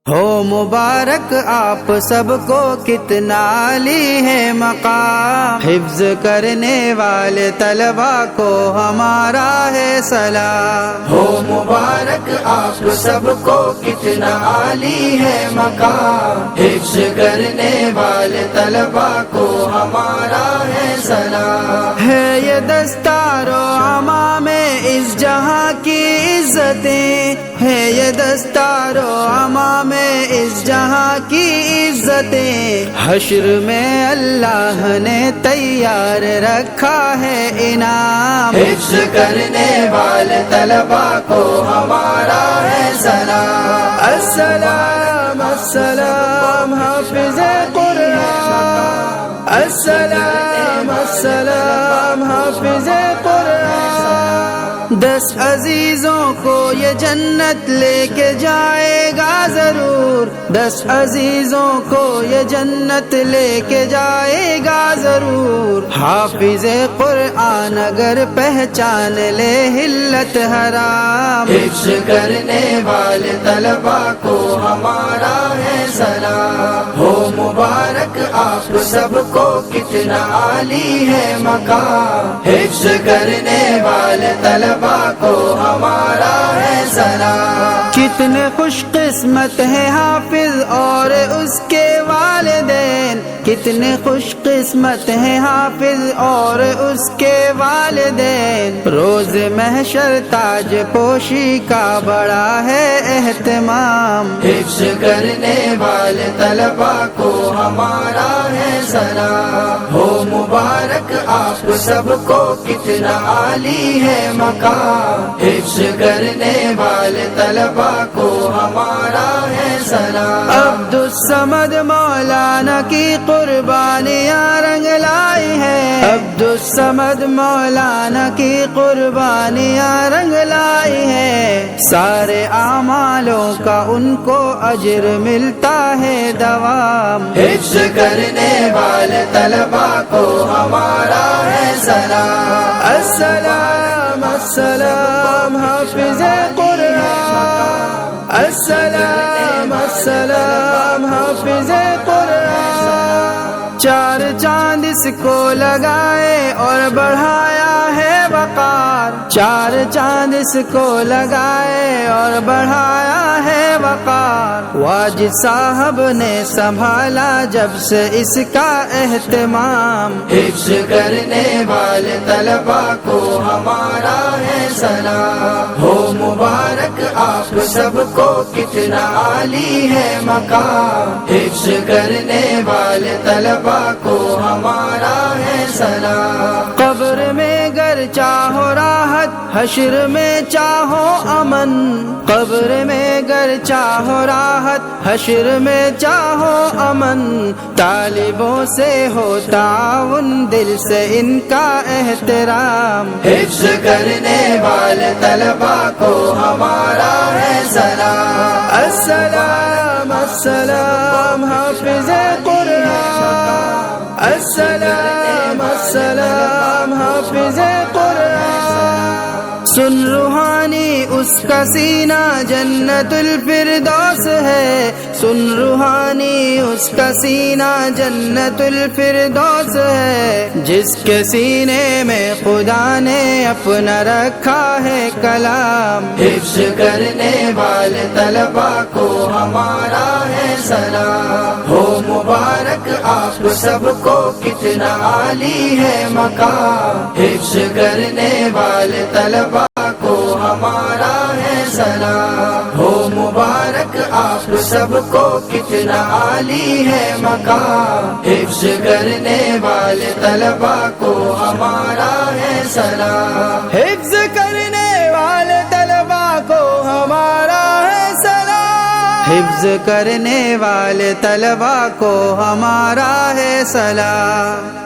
ہو مبارک آپ سب کو کتنا عالی ہے مقام، حفظ کرنے والے طلبا کو ہمارا ہے سلام۔ ہو مبارک آپ سب کو کتنا عالی ہے مقام، حفظ کرنے والے طلبا کو ہمارا ہے سلام۔ ہے یہ دستار و عمام اس جہاں کی عزتیں، ہے یہ دستار و عمام اس جہاں کی عزتیں، حشر میں اللہ نے تیار رکھا ہے انعام، حفظ کرنے والے طلبا کو ہمارا ہے سلام۔ السلام السلام حافظ قرآن، السلام السلام حافظ قرآن، 10 عزیزوں کو یہ جنت لے کے جائے گا ضرور، 10 عزیزوں کو یہ جنت لے کے جائے گا ضرور، حافظ قرآن اگر پہچان لے حلت حرام، حفظ کرنے والے طلبا کو ہمارا ہے سلام۔ ہو مبارک آپ سب کو کتنا عالی ہے مقام، حفظ کرنے والے طلبا کو ہمارا ہے سلام۔ کتنے خوش قسمت ہیں حافظ اور اس کے والدین، کتنے خوش قسمت ہیں حافظ اور اس کے والدین، روز محشر تاج پوشی کا بڑا ہے اہتمام، حفظ کرنے والے طلبا کو ہمارا ہے سلام۔ ہو مبارک آپ سب کو کتنا عالی ہے مقام، حفظ کرنے والے طلبا کو ہمارا ہے سلام۔ عبدالصمد مولانا کی قربانیاں رنگ لائی ہے، عبدالصمد مولانا کی قربانیاں رنگ لائی ہے، سارے اعمالوں کا ان کو اجر ملتا ہے دوام، حفظ کرنے والے طلبا کو ہمارا ہے سلام۔ السلام السلام حافظ قرآن، السلام السلام حافظ قرآن، 4 چاند اس کو لگائے اور بڑھایا ہے وقار، 4 چاند اس کو لگائے اور بڑھایا ہے وقار، واجد صاحب نے سنبھالا جب سے اس کا اہتمام، حفظ کرنے والے طلبا کو ہمارا ہے سلام۔ ہو مبارک آپ سب کو کتنا عالی ہے مقام، حفظ کرنے والے طلبا کو ہمارا ہے سلام۔ قبر میں گر چاہو راحت، حشر میں چاہو امن، قبر میں گر چاہو راحت، حشر میں چاہو امن، طالبوں سے ہو تعاون، دل سے ان کا احترام، حفظ کرنے والے طلبا کو ہمارا ہے سلام۔ السلام السلام حافظ قرآن، السلام السلام حافظ قرآن، سن روحانی اس کا سینہ جنت الفردوس ہے، سن روحانی اس کا سینہ جنت الفردوس ہے، جس کے سینے میں خدا نے اپنا رکھا ہے کلام، حفظ کرنے والے طلبا کو ہمارا ہے سلام۔ ہو مبارک آپ سب کو کتنا عالی ہے مقام، حفظ کرنے والے طلبا کو ہمارا ہے سلام۔ ہو مبارک آپ سب کو کتنا عالی ہے مقام، حفظ کرنے والے طلبا کو ہمارا ہے سلام، حفظ کرنے والے طلبا کو ہمارا ہے سلام، حفظ کرنے والے طلبا کو ہمارا ہے سلام۔